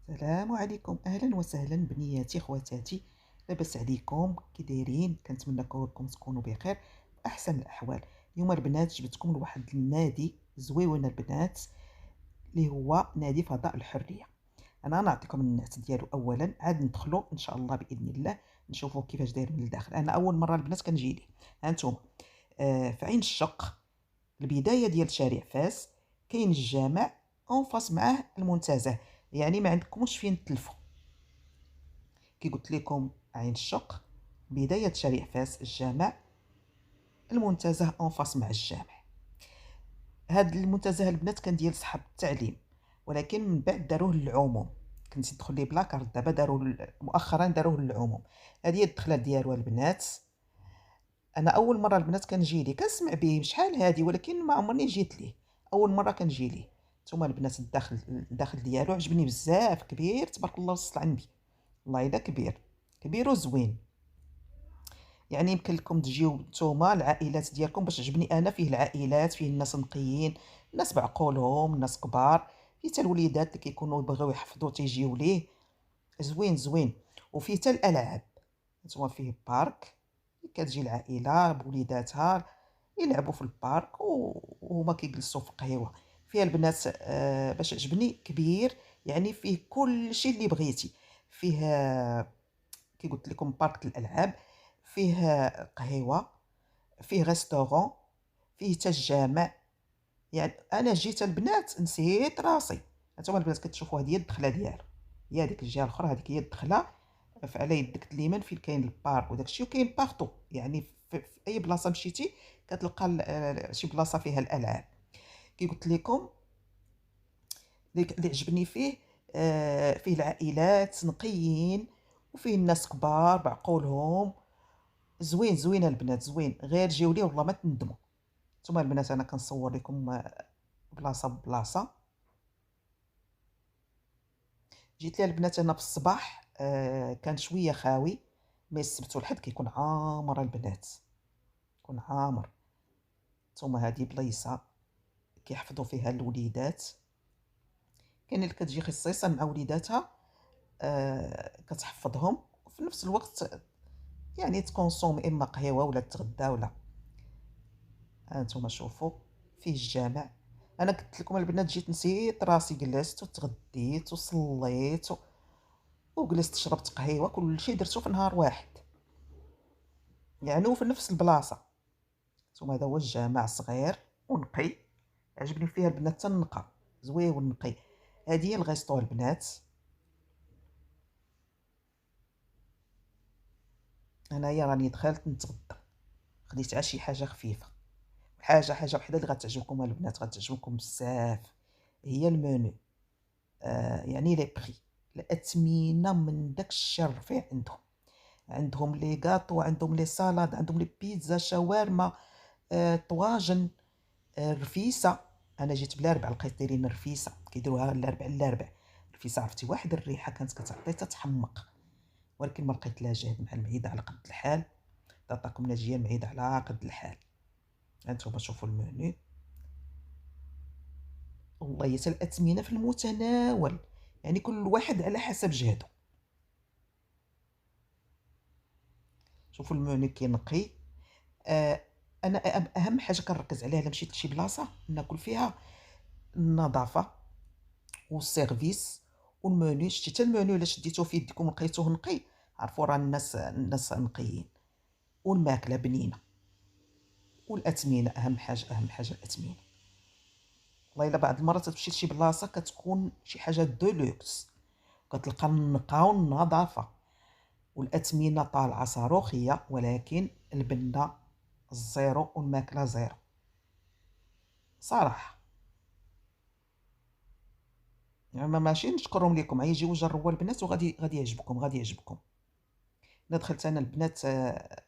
السلام عليكم، اهلا وسهلا بنياتي خواتاتي. لاباس عليكم؟ كي دايرين؟ كنتمنى كلكم تكونوا بخير في احسن الاحوال. اليوم البنات جبتكم لواحد النادي زويون البنات، اللي هو نادي فضاء الحريه. انا نعطيكم النعت ديالو اولا، عاد ندخلوا ان شاء الله باذن الله نشوفوا كيفاش داير من الداخل. انا اول مره البنات كنجي ليه. ها انتم، في عين الشق، البدايه ديال شارع فاس، كاين الجامع اون فاس معاه المنتزه، يعني ما عندكمش فين تلفوا. كي قلت لكم عين الشق، بداية شارع فاس، الجامع، المنتزه اون فاس مع الجامع. هاد المنتزه البنات كان ديال صحاب التعليم، ولكن من بعد داروه للعموم. كنت ندخل ليه بلاكارت، دابا مؤخرا داروه للعموم. هذه هي الدخله ديالو البنات. انا اول مره البنات كنجي ليه، كنسمع به شحال هادي، ولكن ما عمرني جيت ليه. اول مره كنجي ليه. نتوما البنات، الداخل ديالو عجبني بزاف، كبير تبارك الله وصل عندي. والله الا كبير، كبير وزوين. يعني يمكن لكم تجيو نتوما العائلات ديالكم، باش عجبني انا فيه العائلات، فيه الناس نقيين، الناس بعقولهم، الناس كبار، فيه حتى الوليدات اللي كيكونوا يبغيو يحفظوا تيجيو ليه. زوين زوين. وفيه حتى الالعاب. نتوما فيه بارك، كتجي العائله بوليداتها يلعبوا في البارك وهما كيجلسوا في قهيوه. فيها البنات باش عجبني كبير، يعني فيه كل شيء اللي بغيتي. فيه كي قلت لكم بارك الالعاب، فيه قهيوه، فيه ريستورون، فيه حتى الجامع. يعني انا جيت البنات نسيت راسي. هانتوما البنات كتشوفوا هذه هي الدخله ديالو، هي هذيك الجهه الاخرى، هذيك هي الدخله. على يدك اليمين فين كاين البارك وداك الشيء، وكاين بارتو، يعني في اي بلاصه مشيتي كتلقى شي بلاصه فيها الالعاب. كي قلت لكم اللي عجبني فيه، فيه العائلات نقيين، وفيه الناس كبار بعقولهم. زوين زوين البنات، زوين، غير جيو ليه والله ما تندموا. نتوما البنات انا كنصور لكم بلاصه ببلاصه. جيت ليها البنات انا في الصباح، كان شويه خاوي، مي السبت والحد كيكون عامر البنات، كيكون عامر. نتوما هذه بلايصه كيحفظوا فيها الوليدات. كاين اللي كتجي خصيصا مع وليداتها، كتحفظهم، وفي نفس الوقت يعني تكونسوم اما قهيوه ولا تغدى ولا. ها انتم شوفوا، فيه الجامع. انا قلت لكم البنات جيت نسيت راسي، جلست وتغديت وصليت وجلست شربت قهيوه، كل شيء درتو في نهار واحد، يعني وفي نفس البلاصه. ثم هذا هو الجامع صغير ونقي، عجبني فيها البنات حتى النقا، زوين ونقي. هذه هي الغيسطو البنات. انايا راني دخلت نتغدى، خديت شي حاجه خفيفه. حاجه وحده اللي غتعجبكم البنات، غتعجبكم بزاف، هي المنيو. يعني لي بري، الاثمنه من داك الشيء الرفيع عندهم. عندهم لي غاطو، عندهم لي سالاد، عندهم لي بيتزا، شاورما، طواجن، رفيسه. انا جيت بالاربع لقيت دايرين رفيسه، كيديروها الاربع الاربع. رفيسه عرفتي واحد الريحه كانت كتعطي تتحمق، ولكن ما لقيت لها جهد مع المعده على قد الحال. تعطيكم ناجيه المعده على قد الحال. انتم شوفوا المنيو، والله حتى الاثمنه في المتناول، يعني كل واحد على حسب جهده. شوفوا المنيو كينقي. آه انا اهم حاجه كنركز عليها الا مشيت لشي بلاصه ناكل فيها، النظافه والسيرفيس والمنيو. شتي حتى المنيو الا شديتو في يدكم لقيتوه نقي، عرفوا راه الناس نقيين. والماكله بنينه، والاثمنه اهم حاجه، اهم حاجه الاثمنه. والله الا بعض المرات تمشي لشي بلاصه كتكون شي حاجه دولوكس، كتلقى النقاو والنظافه والاثمنه طالعه صاروخيه، ولكن البنه زيرو والماكله زيرو صراحه. يعني ماشي نشكرهم لكم، يجيو جربوا البنات وغادي يعجبكم، غادي يعجبكم. انا دخلت انا البنات،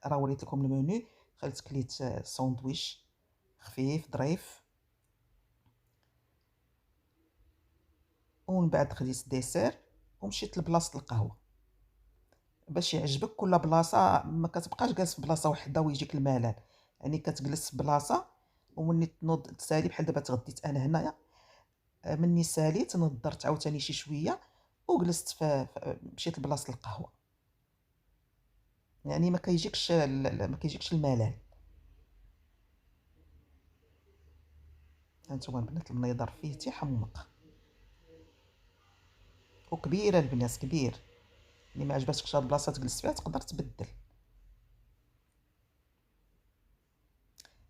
راه وريت لكم المنيو. دخلت كليت ساندويش خفيف ظريف، ومن بعد خديت ديسير ومشيت لبلاصه القهوه. باش يعجبك كل بلاصه، ما كتبقاش جالس في بلاصه وحده ويجيك الملل، يعني كتجلس في بلاصه ومني تنوض تسالي. بحال دابا تغديت انا هنايا، مني ساليت نضرت عاوتاني شي شويه، وجلست مشيت لبلاصة القهوة. يعني ما كيجيكش الملل. هانتوما البنات المنيضر فيه تيحمق، وكبيرة البنات كبير، اللي ما عجباتكش هاد البلاصة تجلس فيها تقدر تبدل.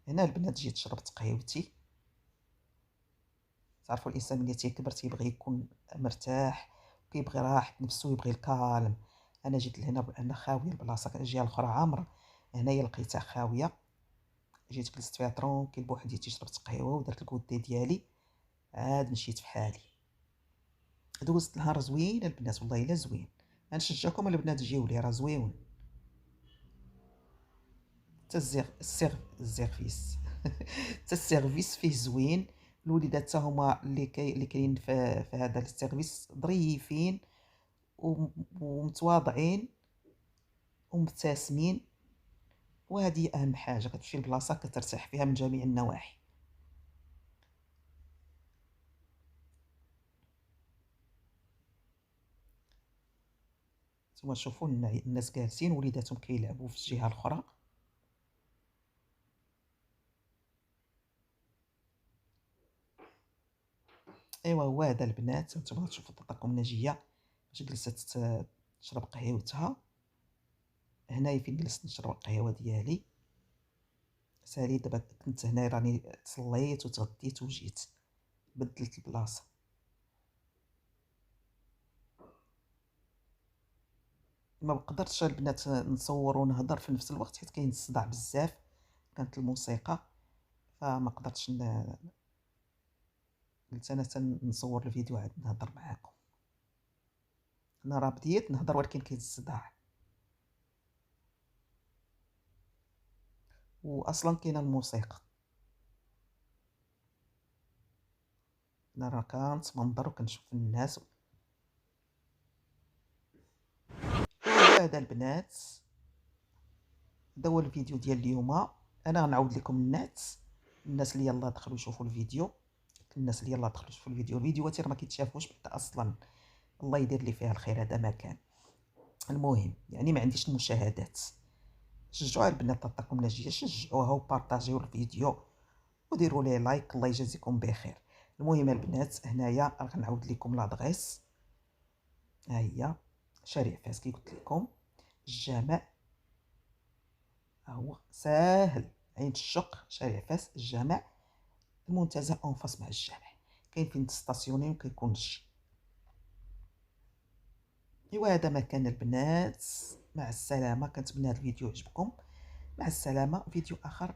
هنا البنات جيت شربت قهيوتي. تعرفوا الانسان ملي تيكبر تيبغي يكون مرتاح، كيبغي راحة نفسو، يبغي الكالم. انا جيت لهنا انا خاويه البلاصه، الجهه الاخرى عامره، هنايا لقيتها خاويه. جيت جلست فيها ترونكيل بوحديتي، شربت قهوه ودرت الكودي ديالي، عاد مشيت في حالي. دوزت نهار زوين البنات، والله الا زوين. غنشجعكم البنات تجيو لي، راه زويون. حتى الزيرفيس حتى السيرفيس فيه زوين. الوليدات حتى هما اللي كاين في هذا السيرفيس ظريفين ومتواضعين ومبتسمين، وهذه اهم حاجه. كتمشي لبلاصه كترتاح فيها من جميع النواحي. نتوما شوفوا الناس جالسين وليداتهم كيلعبوا في الجهه الاخرى. ايوا هو هذا البنات، نتوما تشوفوا طاطاكم ناجيه باش جلست تشرب قهيوتها. هنايا فين جلست نشرب القهوه ديالي. سالي دابا كنت هنا راني تصليت وتغديت وجيت بدلت البلاصه. ما بقدرتش البنات نصور ونهضر في نفس الوقت حيت كاين الصداع بزاف، كانت الموسيقى، فما قدرتش قلت انا نصور الفيديو عاد نهضر معاكم. انا راه بديت نهضر ولكن كاين الصداع، واصلا كاينه الموسيقى. انا راه كنتمنظر وكنشوف الناس. وهذا البنات، هذا هو الفيديو ديال اليوم. انا غنعاود لكم الناس اللي يلا دخلوا يشوفوا الفيديو. الناس اللي يلا دخلوا يشوفوا الفيديو، الفيديوهات راه ما كيتشافوش حتى اصلا. الله يدير لي فيها الخير، هذا ما كان. المهم يعني ما عنديش المشاهدات. شجعوا البنات طاطاكم ناجيه، شجعوها وبارطاجيو الفيديو وديروا ليه لايك، الله يجازيكم بخير. المهم البنات، هنايا راه غنعاود لكم لادغيس. ها هي شارع فاس كي قلت لكم، الجامع ها هو ساهل، عين الشق، شارع فاس، الجامع، المنتزه اونفاس مع الجامع، كاين فين تستاسيوني وكيكون الجي. ايوا هذا ما كان البنات، مع السلامه. كنتمنى هذا الفيديو عجبكم. مع السلامه، فيديو اخر